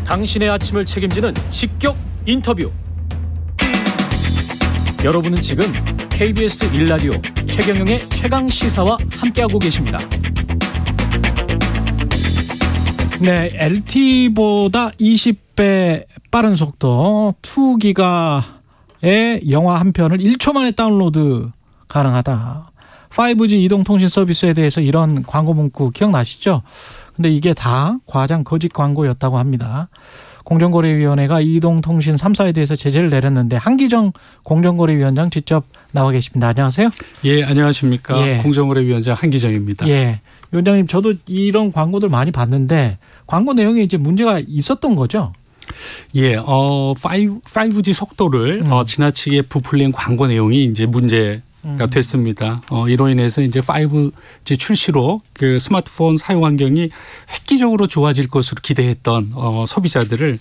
당신의 아침을 책임지는 직격 인터뷰. 여러분은 지금 KBS 1라디오 최경영의 최강시사와 함께하고 계십니다. 네, LTE보다 20배 빠른 속도 2기가의 영화 한 편을 1초 만에 다운로드 가능하다. 5G 이동통신 서비스에 대해서 이런 광고 문구 기억나시죠? 근데 이게 다 과장 거짓 광고였다고 합니다. 공정거래위원회가 이동통신 3사에 대해서 제재를 내렸는데 한기정 공정거래위원장 직접 나와 계십니다. 안녕하세요. 예, 안녕하십니까. 예. 공정거래위원장 한기정입니다. 예, 위원장님 저도 이런 광고들 많이 봤는데 광고 내용에 이제 문제가 있었던 거죠? 예, 5G 속도를 지나치게 부풀린 광고 내용이 이제 문제가 됐습니다. 이로 인해서 이제 5G 출시로 그 스마트폰 사용 환경이 획기적으로 좋아질 것으로 기대했던 소비자들을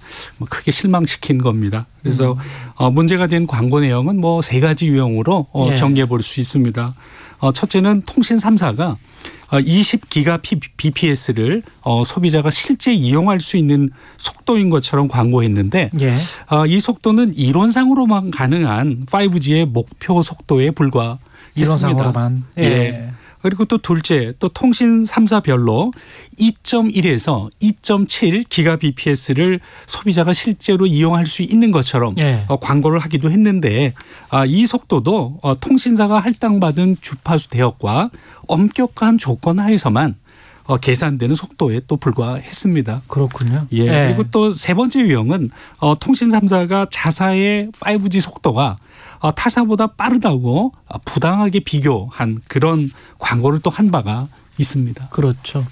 크게 실망시킨 겁니다. 그래서 문제가 된 광고 내용은 뭐 세 가지 유형으로 예. 정리해 볼 수 있습니다. 첫째는 통신 3사가 20GBps를 소비자가 실제 이용할 수 있는 속도인 것처럼 광고했는데 예. 이 속도는 이론상으로만 가능한 5G의 목표 속도에 불과했습니다. 이론상으로만. 예. 예. 그리고 또 둘째, 또 통신 3사별로 2.1에서 2.7 기가bps를 소비자가 실제로 이용할 수 있는 것처럼 예. 광고를 하기도 했는데 이 속도도 통신사가 할당받은 주파수 대역과 엄격한 조건 하에서만 계산되는 속도에 또 불과했습니다. 그렇군요. 예. 예. 그리고 또 세 번째 유형은 통신 3사가 자사의 5G 속도가 타사보다 빠르다고 부당하게 비교한 그런 광고를 또 한 바가 있습니다. 그렇죠.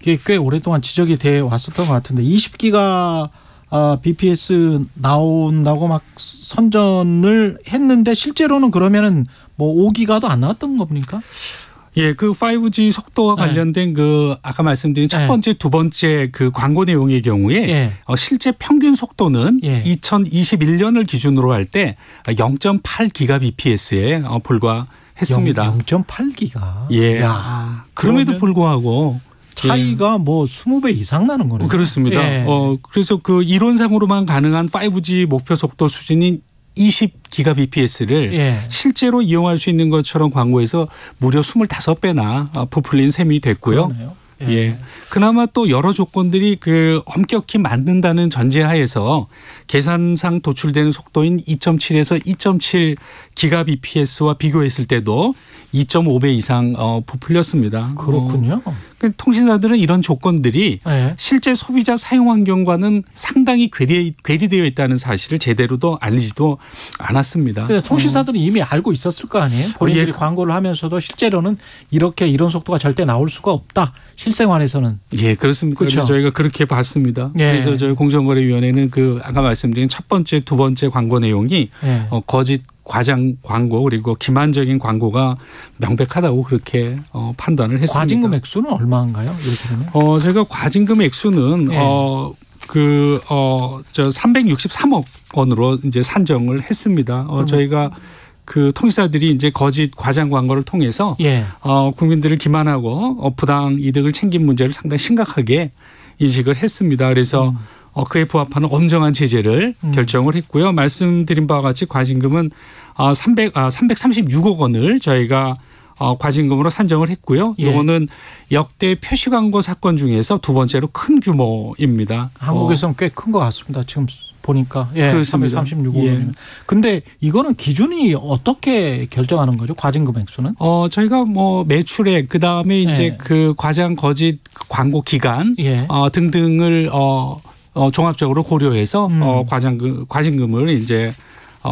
이게 꽤 오랫동안 지적이 돼 왔었던 것 같은데 20기가 bps 나온다고 막 선전을 했는데 실제로는 그러면은 뭐 5기가도 안 나왔던 겁니까? 예, 그 5G 속도와 관련된 그 아까 말씀드린 첫 번째, 두 번째 그 광고 내용의 경우에 실제 평균 속도는 2021년을 기준으로 할 때 0.8GBps에 불과했습니다. 0.8기가. 예. 야, 그럼에도 불구하고 차이가 뭐 20배 이상 나는 거네요. 그렇습니다. 예. 그래서 그 이론상으로만 가능한 5G 목표 속도 수준인 20GBps를 실제로 이용할 수 있는 것처럼 광고해서 무려 25배나 부풀린 셈이 됐고요. 그러네요. 예. 그나마 또 여러 조건들이 그 엄격히 맞는다는 전제하에서 계산상 도출되는 속도인 2.7에서 2.7 기가bps와 비교했을 때도 2.5배 이상 부풀렸습니다. 그렇군요. 통신사들은 이런 조건들이 실제 소비자 사용 환경과는 상당히 괴리되어 있다는 사실을 제대로도 알리지도 않았습니다. 통신사들은 이미 알고 있었을 거 아니에요? 본인들이 광고를 하면서도 실제로는 이런 속도가 절대 나올 수가 없다. 실생활에서는. 예, 그렇습니다. 그렇죠. 그래서 저희가 그렇게 봤습니다. 그래서 저희 공정거래위원회는 그 아까 말씀드린 첫 번째, 두 번째 광고 내용이 거짓 과장 광고 그리고 기만적인 광고가 명백하다고 그렇게 판단을 했습니다. 과징금 액수는 얼마인가요? 이렇게 되면? 제가 과징금 액수는 363억 원으로 이제 산정을 했습니다. 저희가 그 통신사들이 이제 거짓 과장 광고를 통해서 국민들을 기만하고 부당 이득을 챙긴 문제를 상당히 심각하게 인식을 했습니다. 그래서 그에 부합하는 엄정한 제재를 결정을 했고요. 말씀드린 바와 같이 과징금은 336억 원을 저희가 과징금으로 산정을 했고요. 이거는 역대 표시 광고 사건 중에서 두 번째로 큰 규모입니다. 한국에서는 꽤 큰 것 같습니다. 지금 보니까. 그렇습니다. 336억 원이면. 근데 이거는 기준이 어떻게 결정하는 거죠? 과징금 액수는? 저희가 뭐 매출액 그다음에 이제 그 과장 거짓 광고 기간 등등을 종합적으로 고려해서 과징금을 이제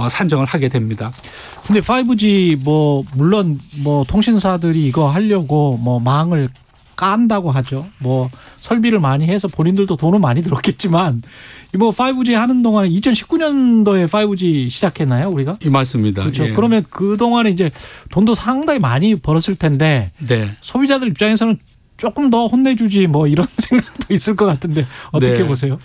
산정을 하게 됩니다. 근데 5G 뭐 물론 뭐 통신사들이 이거 하려고 뭐 망을 깐다고 하죠. 뭐 설비를 많이 해서 본인들도 돈은 많이 들었겠지만 뭐 5G 하는 동안에 2019년도에 5G 시작했나요, 우리가? 맞습니다. 그렇죠. 그러면 그 동안에 이제 돈도 상당히 많이 벌었을 텐데 소비자들 입장에서는 조금 더 혼내주지 뭐 이런 생각도 있을 것 같은데 어떻게 보세요?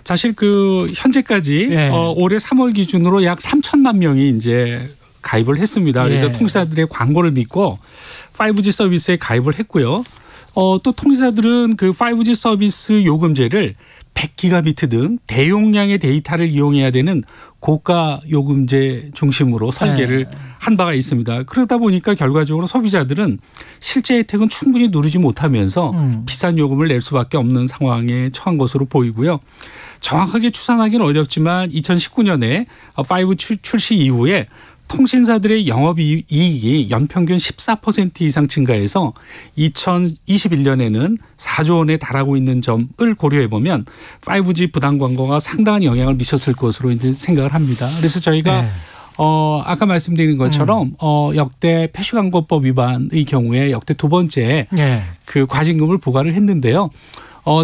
사실 그 현재까지 올해 3월 기준으로 약 3천만 명이 이제 가입을 했습니다. 그래서 통신사들의 광고를 믿고 5G 서비스에 가입을 했고요. 또 통신사들은 그 5G 서비스 요금제를 100기가비트 등 대용량의 데이터를 이용해야 되는 고가 요금제 중심으로 설계를 한 바가 있습니다. 그러다 보니까 결과적으로 소비자들은 실제 혜택은 충분히 누리지 못하면서 비싼 요금을 낼 수밖에 없는 상황에 처한 것으로 보이고요. 정확하게 추산하기는 어렵지만 2019년에 5G 출시 이후에 통신사들의 영업이익이 연평균 14% 이상 증가해서 2021년에는 4조 원에 달하고 있는 점을 고려해 보면 5G 부당 광고가 상당한 영향을 미쳤을 것으로 이제 생각을 합니다. 그래서 저희가 아까 말씀드린 것처럼 역대 표시광고법 위반의 경우에 역대 두 번째 그 과징금을 부과를 했는데요.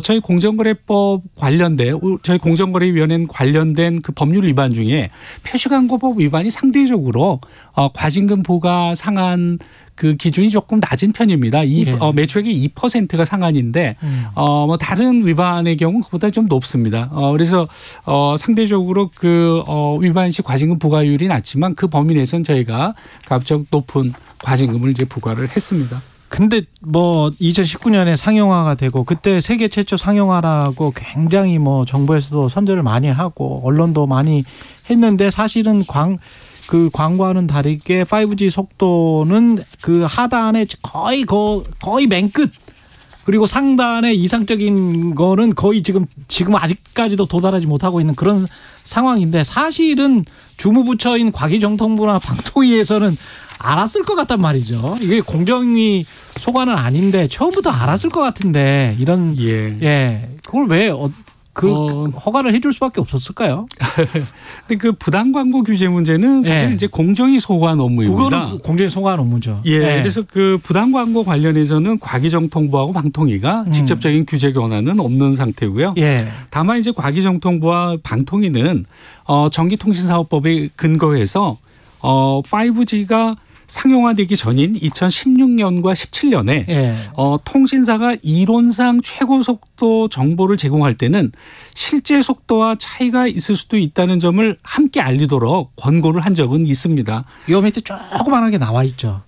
저희 공정거래법 관련된 저희 공정거래위원회는 관련된 그 법률 위반 중에 표시광고법 위반이 상대적으로 과징금 부과 상한 그 기준이 조금 낮은 편입니다. 매출액의 2%가 상한인데 뭐 다른 위반의 경우는 그보다 좀 높습니다. 그래서 상대적으로 그 위반 시 과징금 부과율이 낮지만 그 범위 내에서는 저희가 가급적 높은 과징금을 이제 부과를 했습니다. 근데 뭐 2019년에 상용화가 되고 그때 세계 최초 상용화라고 굉장히 뭐 정부에서도 선전을 많이 하고 언론도 많이 했는데 사실은 그 광고와는 다르게 5G 속도는 그 하단에 거의 맨 끝 그리고 상단에 이상적인 거는 거의 지금 아직까지도 도달하지 못하고 있는 그런 상황인데 사실은 주무부처인 과기정통부나 방통위에서는 알았을 것 같단 말이죠. 이게 공정위 소관은 아닌데 처음부터 알았을 것 같은데 이런 그걸 왜 허가를 해줄 수밖에 없었을까요? 근데 그 부당 광고 규제 문제는 사실 이제 공정위 소관 업무입니다. 그거는 공정위 소관 업무죠. 그래서 그 부당 광고 관련해서는 과기정통부하고 방통위가 직접적인 규제 권한은 없는 상태고요. 다만 이제 과기정통부와 방통위는 전기통신사업법에 근거해서 5G가 상용화되기 전인 2016년과 17년에 통신사가 이론상 최고 속도 정보를 제공할 때는 실제 속도와 차이가 있을 수도 있다는 점을 함께 알리도록 권고를 한 적은 있습니다. 요 밑에 조그만하게 나와 있죠.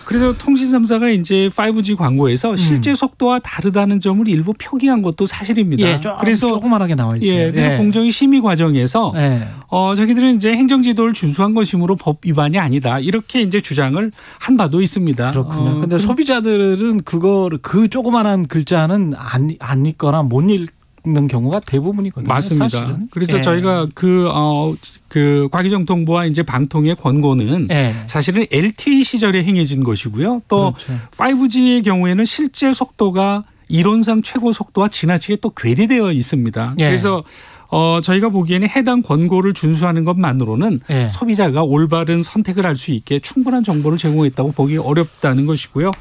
그래서 통신 3사가 이제 5G 광고에서 실제 속도와 다르다는 점을 일부 표기한 것도 사실입니다. 그래서 조그만하게 나와 있어요. 그래서 공정위 심의 과정에서 자기들은 이제 행정지도를 준수한 것이므로 법 위반이 아니다. 이렇게 이제 주장을 한 바도 있습니다. 그렇군요. 근데 소비자들은 그 조그만한 글자는 안 읽거나 못 읽는 경우가 대부분이거든요. 맞습니다. 사실은. 그래서 저희가 그 과기정통부와 이제 방통의 권고는 사실은 LTE 시절에 행해진 것이고요. 또 5G의 경우에는 실제 속도가 이론상 최고 속도와 지나치게 또 괴리되어 있습니다. 그래서 저희가 보기에는 해당 권고를 준수하는 것만으로는 소비자가 올바른 선택을 할 수 있게 충분한 정보를 제공했다고 보기 어렵다는 것이고요.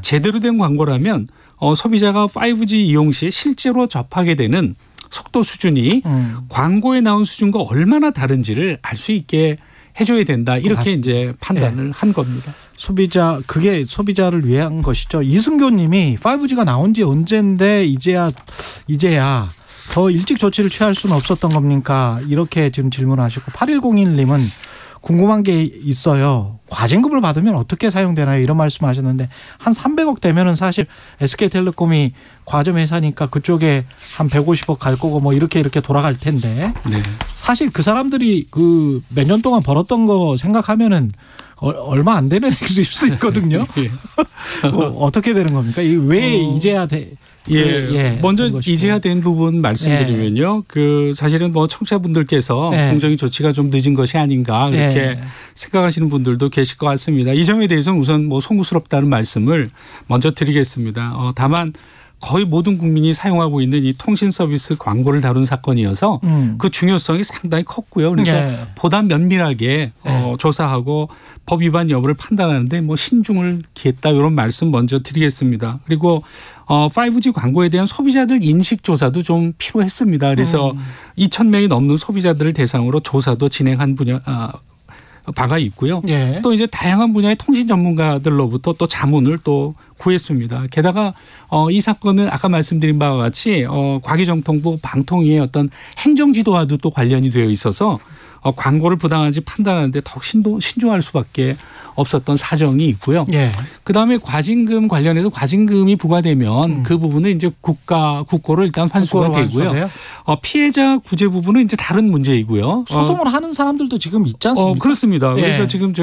제대로 된 광고라면 소비자가 5G 이용 시 실제로 접하게 되는 속도 수준이 광고에 나온 수준과 얼마나 다른지를 알 수 있게 해줘야 된다. 이렇게 맞습니다. 이제 판단을 한 겁니다. 그게 소비자를 위한 것이죠. 이승교 님이 5G가 나온 지 언젠데 이제야 더 일찍 조치를 취할 수는 없었던 겁니까? 이렇게 지금 질문하셨고 8101님은 궁금한 게 있어요. 과징금을 받으면 어떻게 사용되나요? 이런 말씀하셨는데 한 300억 되면은 사실 SK텔레콤이 과점 회사니까 그쪽에 한 150억 갈 거고 뭐 이렇게 돌아갈 텐데 사실 그 사람들이 그 몇 년 동안 벌었던 거 생각하면은 얼마 안 되는 액수일 수 있거든요. 어떻게 되는 겁니까? 왜 이제야 먼저 이제야 된 부분 말씀드리면요. 그 사실은 뭐 청취자분들께서 공정위 조치가 좀 늦은 것이 아닌가 이렇게 생각하시는 분들도 계실 것 같습니다. 이 점에 대해서는 우선 뭐 송구스럽다는 말씀을 먼저 드리겠습니다. 다만 거의 모든 국민이 사용하고 있는 이 통신 서비스 광고를 다룬 사건이어서 그 중요성이 상당히 컸고요. 그래서 보다 면밀하게 조사하고 법 위반 여부를 판단하는데 뭐 신중을 기했다 이런 말씀 먼저 드리겠습니다. 그리고 5G 광고에 대한 소비자들 인식 조사도 좀 필요했습니다. 그래서 2,000명이 넘는 소비자들을 대상으로 조사도 진행한 바가 있고요. 또 이제 다양한 분야의 통신 전문가들로부터 또 자문을 또 구했습니다. 게다가 이 사건은 아까 말씀드린 바와 같이 과기정통부 방통위의 어떤 행정지도와도 또 관련이 되어 있어서 광고를 부당한지 판단하는데 더욱 신중할 수밖에 없었던 사정이 있고요. 예. 그다음에 과징금 관련해서 과징금이 부과되면 그 부분은 이제 국고로 일단 환수가 되고요. 피해자 구제 부분은 이제 다른 문제이고요. 소송을 하는 사람들도 지금 있지 않습니까? 그렇습니다. 예. 그래서 지금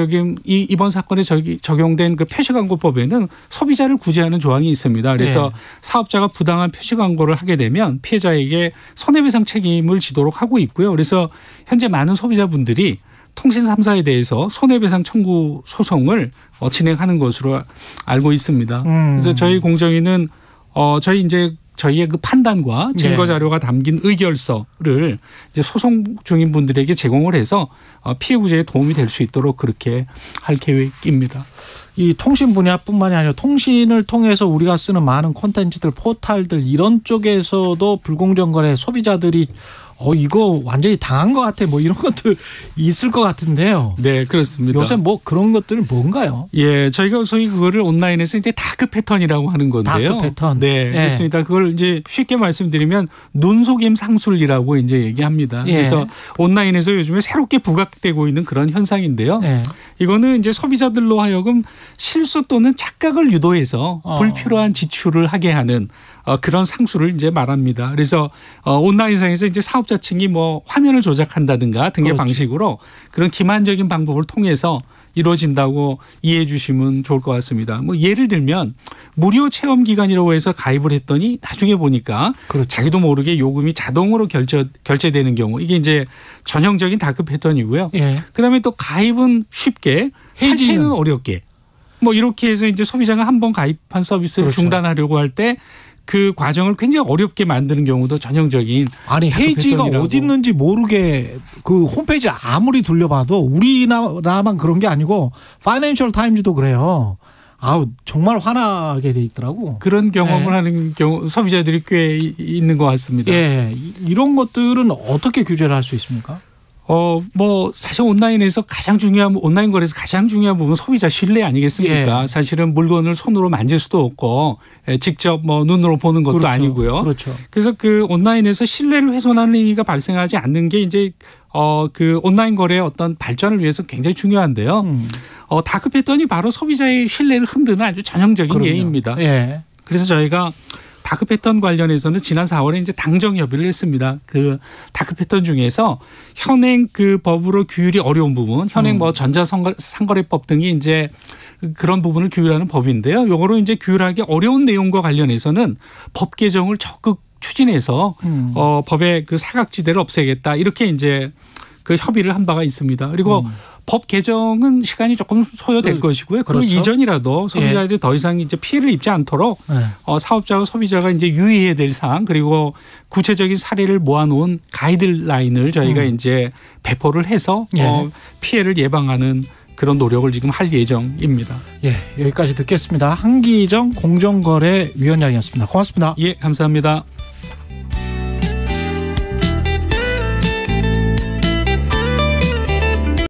이번 사건에 적용된 그 표시광고법에는 소비자를 구제하는 조항이 있습니다. 그래서 예. 사업자가 부당한 표시광고를 하게 되면 피해자에게 손해배상 책임을 지도록 하고 있고요. 그래서 현재 많은 소비자분들이 통신 3사에 대해서 손해배상 청구 소송을 진행하는 것으로 알고 있습니다. 그래서 저희 공정위는 저희의 그 판단과 증거 자료가 담긴 의결서를 이제 소송 중인 분들에게 제공을 해서 피해 구제에 도움이 될 수 있도록 그렇게 할 계획입니다. 이 통신 분야뿐만이 아니라 통신을 통해서 우리가 쓰는 많은 콘텐츠들, 포탈들 이런 쪽에서도 불공정 거래 소비자들이 이거 완전히 당한 것 같아 뭐 이런 것들 있을 것 같은데요. 네, 그렇습니다. 요새 뭐 그런 것들은 뭔가요? 예, 저희가 소위 그거를 온라인에서 이제 다크 패턴이라고 하는 건데요. 다크 패턴. 네, 그렇습니다. 그걸 이제 쉽게 말씀드리면 눈속임 상술이라고 이제 얘기합니다. 그래서 온라인에서 요즘에 새롭게 부각되고 있는 그런 현상인데요. 이거는 이제 소비자들로 하여금 실수 또는 착각을 유도해서 불필요한 지출을 하게 하는 그런 상술을 이제 말합니다. 그래서 온라인상에서 이제 사업자층이 뭐 화면을 조작한다든가 등의 방식으로 그런 기만적인 방법을 통해서 이루어진다고 이해해 주시면 좋을 것 같습니다. 뭐 예를 들면 무료 체험 기간이라고 해서 가입을 했더니 나중에 보니까 자기도 모르게 요금이 자동으로 결제되는 경우 이게 이제 전형적인 다크 패턴이고요. 그다음에 또 가입은 쉽게 탈퇴는 어렵게 뭐 이렇게 해서 이제 소비자가 한번 가입한 서비스를 중단하려고 할 때 그 과정을 굉장히 어렵게 만드는 경우도 전형적인. 아니 헤이지가 어디 있는지 모르게 그 홈페이지 아무리 돌려봐도 우리나라만 그런 게 아니고 파이낸셜 타임즈도 그래요. 정말 화나게 돼 있더라고. 그런 경험을 하는 경우 소비자들이 꽤 있는 것 같습니다. 이런 것들은 어떻게 규제를 할 수 있습니까? 뭐 사실 온라인 거래에서 가장 중요한 부분은 소비자 신뢰 아니겠습니까? 사실은 물건을 손으로 만질 수도 없고 직접 뭐 눈으로 보는 것도 아니고요. 그렇죠. 그래서 그 온라인에서 신뢰를 훼손하는 행위가 발생하지 않는 게 이제 그 온라인 거래의 어떤 발전을 위해서 굉장히 중요한데요. 다크 패턴이 바로 소비자의 신뢰를 흔드는 아주 전형적인 예입니다. 그래서 저희가 다크 패턴 관련해서는 지난 4월에 이제 당정 협의를 했습니다. 그 다크 패턴 중에서 현행 그 법으로 규율이 어려운 부분, 현행 뭐 전자상거래법 등이 이제 그런 부분을 규율하는 법인데요. 요거로 이제 규율하기 어려운 내용과 관련해서는 법 개정을 적극 추진해서 법의 그 사각지대를 없애겠다 이렇게 이제 그 협의를 한 바가 있습니다. 그리고 법 개정은 시간이 조금 소요될 것이고요. 그 이전이라도 소비자들이 더 이상 이제 피해를 입지 않도록 사업자와 소비자가 이제 유의해야 될 사항 그리고 구체적인 사례를 모아놓은 가이드라인을 저희가 이제 배포를 해서 피해를 예방하는 그런 노력을 지금 할 예정입니다. 여기까지 듣겠습니다. 한기정 공정거래위원장이었습니다. 고맙습니다. 감사합니다.